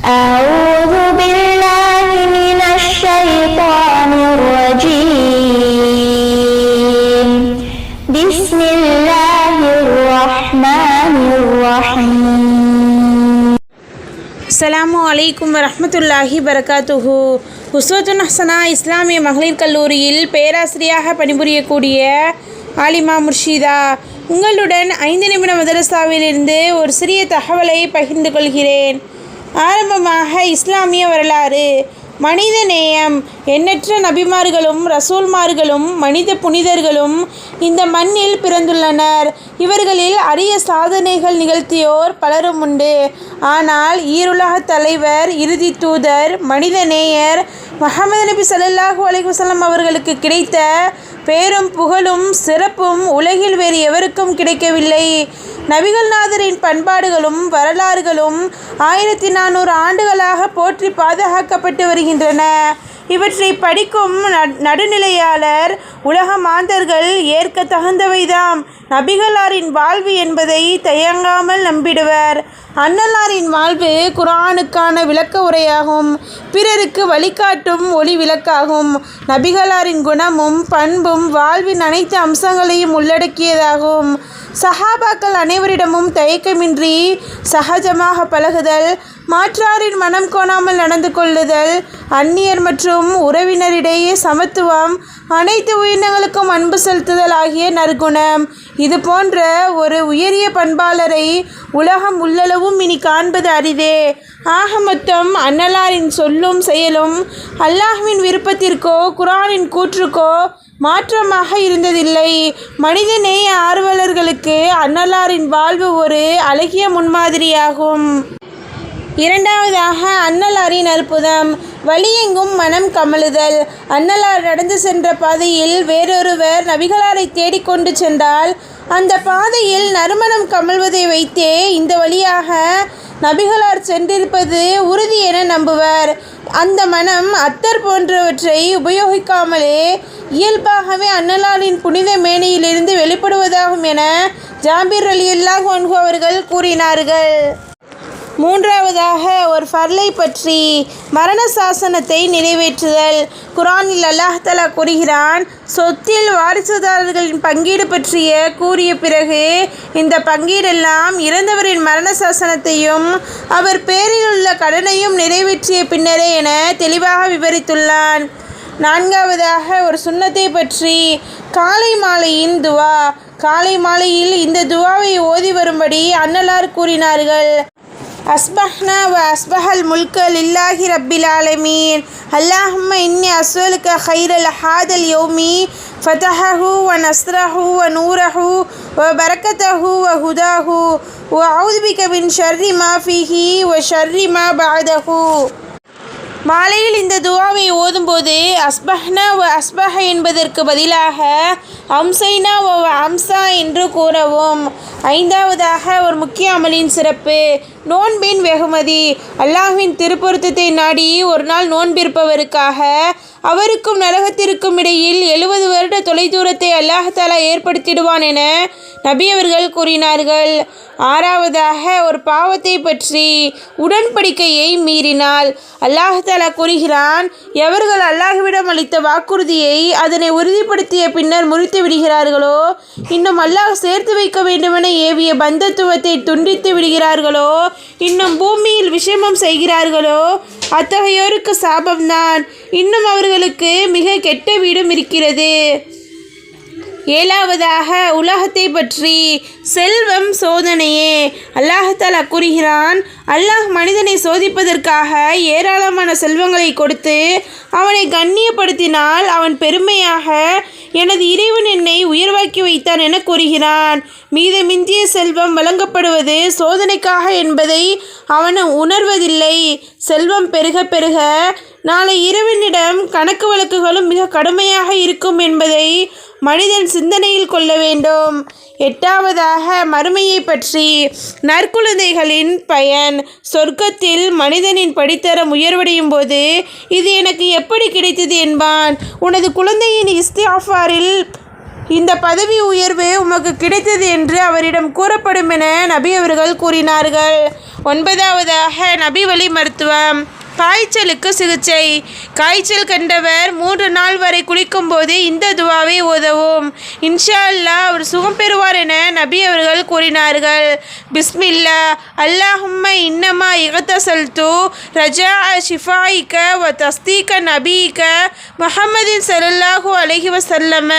أعوذ بالله من الشيطان الرجيم بسم الله الرحمن الرحيم. அஸ்ஸலாமு அலைக்கும் வரஹ்மத்துல்லாஹி பரகாத்துஹு. உஸ்வத்துன் ஹஸனா இஸ்லாமிய மகளிர் கல்லூரியில் பேராசிரியராக பணிபுரியக்கூடிய ஆலிமா முர்ஷிதா உங்களுடன் 5 நிமிட மதரசாவிலிருந்து ஒரு சிறிய தகவலை பகிர்ந்து கொள்கிறேன். ஆரம்பமாக இஸ்லாமிய வரலாறு. மனித நேயம். எண்ணற்ற நபிமார்களும் ரசூல்மார்களும் மனித புனிதர்களும் இந்த மண்ணில் பிறந்துள்ளனர். இவர்களில் அரிய சாதனைகள் நிகழ்த்தியோர் பலரும் உண்டு. ஆனால் ஈருலக தலைவர், இறுதி தூதர், மனித நேயர் முஹம்மது நபி ஸல்லல்லாஹு அலைஹி வஸல்லம் அவர்களுக்கு கிடைத்த பேரும் புகழும் சிறப்பும் உலகில் வேறு எவருக்கும் கிடைக்கவில்லை. நபிகள் நாதரின் பண்பாடுகளும் வரலாறுகளும் 1400 ஆண்டுகளாக போற்றி பாதுகாக்கப்பட்டு வருகின்றன. இவற்றை படிக்கும் நடுநிலையாளர் உலக மாந்தர்கள் ஏற்க தகுந்தவைதாம். நபிகளாரின் வாழ்வு என்பதை தயங்காமல் நம்பிடுவர். அன்னலாரின் வாழ்வு குர்ஆனுக்கான விளக்க உரையாகும். பிறருக்கு வழிகாட்டும் ஒளி விளக்காகும். நபிகளாரின் குணமும் பண்பும் வாழ்வின் அனைத்து அம்சங்களையும் உள்ளடக்கியதாகும். சஹாபாக்கள் அனைவரிடமும் தயக்கமின்றி சகஜமாக பழகுதல், மாற்றாரின் மனம் கோணாமல் நடந்து கொள்ளுதல், அந்நியர் மற்றும் உறவினரிடையே சமத்துவம், அனைத்து உயிரினங்களுக்கும் அன்பு செலுத்துதல் ஆகிய நற்குணம். இது போன்ற ஒரு உயரிய பண்பாளரை உலகம் உள்ளளவும் இனி காண்பது அரிதே. ஆக மொத்தம் அன்னலாரின் சொல்லும் செயலும் அல்லாஹ்வின் விருப்பத்திற்கோ குர்ஆனின் கூற்றுக்கோ மாற்றமாக இருந்ததில்லை. மனித நேய ஆர்வலர்களுக்கு அன்னலாரின் வாழ்வு ஒரு அழகிய முன்மாதிரியாகும். இரண்டாவதாக அன்னலாரின் அற்புதம். வழியெங்கும் மனம் கமழுதல். அன்னலார் நடந்து சென்ற பாதையில் வேறொருவர் நபிகளாரை தேடிக்கொண்டு சென்றால் அந்த பாதையில் நறுமணம் கமழ்வதை வைத்தே இந்த வழியாக நபிகளார் சென்றிருப்பது உறுதி என நம்புவர். அந்த மனம் அத்தர் போன்றவற்றை உபயோகிக்காமலே இயல்பாகவே அன்னலாரின் புனித மேனியிலிருந்து வெளிப்படுவதாகும் என ஜாபிர் ரலியல்லாஹு அன்ஹு அவர்கள் கூறினார்கள். மூன்றாவதாக ஒரு ஃபர்லை பற்றி மரண சாசனத்தை நிறைவேற்றுதல். குர்ஆனில் அல்லாஹ் தஆலா கூறுகிறான், சொத்தில் வாரிசுதாரர்களின் பங்கீடு பற்றிய கூறிய பிறகு இந்த பங்கீடெல்லாம் இறந்தவரின் மரண சாசனத்தையும் அவர் பேரில் உள்ள கடனையும் நிறைவேற்றிய பின்னரே என தெளிவாக விவரித்துள்ளான். நான்காவதாக ஒரு சுன்னத்தை பற்றி காலை மாலையின் துவா. காலை மாலையில் இந்த துவாவை ஓதி வரும்படி அன்னலார் கூறினார்கள். அஸ்பஹ்னா வ அஸ்பஹல் முல்க லில்லாஹி ரப்பில் ஆலமீன். அல்லாஹும்ம இன்னி அஸ்அலுக கைரல் ஹாதல் யௌமி ஃபதஹஹு வ நஸ்ரஹு வ நூரஹு வ பரக்கத்தஹு வ ஹுதாஹு வ அஊது பிக மின் ஷர்ரி மா ஃபீஹி வ ஷர்ரி மா பஅதஹு. மாலையில் இந்த துவாவை ஓதும்போது அஸ்பஹ்னா வ அஸ்பஹ என்பதற்கு பதிலாக அம்சைனா வ அம்சா என்று கூறவும். ஐந்தாவதாக ஒரு முக்கிய அமலின் சிறப்பு. நோன்பின் வெகுமதி. அல்லாஹ்வின் திருப்பொருத்தத்தை நாடி ஒரு நாள் நோன்பிருப்பவருக்காக அவருக்கும் நரகத்திற்கும் இடையில் 70 வருட தொலைதூரத்தை அல்லாஹ் தஆலா ஏற்படுத்திடுவான் என நபி அவர்கள் கூறினார்கள். ஆறாவதாக ஒரு பாவத்தை பற்றி உடன்படிக்கையை மீறினால் அல்லாஹ் தஆலா கூறுகிறான், எவர்கள் அல்லாஹ்விடம் அளித்த வாக்குறுதியை அதனை உறுதிப்படுத்திய பின்னர் முறித்து விடுகிறார்களோ, இன்னும் அல்லாஹ் சேர்த்து வைக்க வேண்டுமென ஏவிய பந்தத்துவத்தை துண்டித்து விடுகிறார்களோ, இன்னும் பூமியில் விஷமம் செய்கிறார்களோ, அத்தகையோருக்கு சாபம்தான். இன்னும் அவர்களுக்கு மிக கெட்ட வீடும் இருக்கிறது. ஏழாவதாக உலகத்தை பற்றி செல்வம் சோதனையே. அல்லாஹ் தஆலா கூறுகிறான், அல்லாஹ் மனிதனை சோதிப்பதற்காக ஏராளமான செல்வங்களை கொடுத்து அவனை கண்ணியப்படுத்தினால் அவன் பெருமையாக எனது இறைவன் என்னை உயர்வாக்கி வைத்தான் என கூறுகிறான். மீதமிந்திய செல்வம் வழங்கப்படுவது சோதனைக்காக என்பதை அவன் உணர்வதில்லை. செல்வம் பெருக பெருக நாளை இறைவனிடம் கணக்கு வழக்குகளும் மிக கடுமையாக இருக்கும் என்பதை மனிதன் சிந்தனையில் கொள்ள வேண்டும். எட்டாவதாக மறுமையை பற்றி நற்குழந்தைகளின் பயன். சொர்க்கத்தில் மனிதனின் படித்தரம் உயர்வடையும் போது இது எனக்கு எப்படி கிடைத்தது என்பான். உனது குழந்தையின் இஸ்திஃபாரில் இந்த பதவி உயர்வு உமக்கு கிடைத்தது என்று அவரிடம் கூறப்படும் என நபி அவர்கள் கூறினார்கள். 9வதாக நபி வழி மருத்துவம். காய்ச்சலுக்கு சிகிச்சை. காய்ச்சல் கண்டவர் 3 நாள் வரை குளிக்கும்போது இந்த துவாவை ஓதவும். இன்ஷா அல்லாஹ் அவர் சுகம் பெறுவார் என நபி அவர்கள் கூறினார்கள். பிஸ்மில்லா அல்லாஹும்ம இன்னமா இகத்தசல்து ரஜா ஷிஃபாயிக்க வ தஸ்தீக நபீக முஹம்மதின் ஸல்லல்லாஹு அலைஹி வஸல்லம.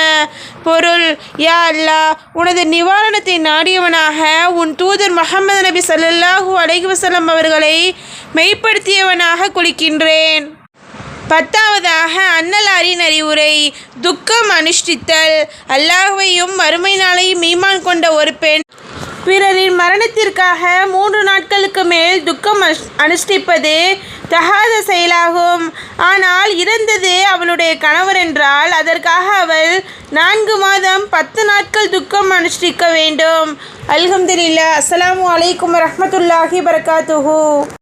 பொருள்: யா அல்லாஹ், உனது நிவாரணத்தை நாடியவனாக உன் தூதர் முஹம்மது நபி ஸல்லல்லாஹு அலைஹி வஸல்லம் அவர்களை மெய்ப்படுத்தியவனாக குளிக்கின்றேன். 10வதாக அன்னலாரின் அறிவுரை. துக்கம் அனுஷ்டித்தல். அல்லாஹ்வையும் மறுமை நாளையும் ஈமான் கொண்ட ஒரு பெண் பிறரின் மரணத்திற்காக 3 நாட்களுக்கு மேல் துக்கம் அனுஷ்டிப்பது தகாத செயலாகும். ஆனால் இறந்தது அவளுடைய கணவர் என்றால் அதற்காக அவள் 4 மாதம் 10 நாட்கள் துக்கம் அனுஷ்டிக்க வேண்டும். அல்ஹம்துலில்லாஹ். அஸ்ஸலாமு அலைக்கும் வரஹ்மத்துல்லாஹி வபரகாத்துஹு.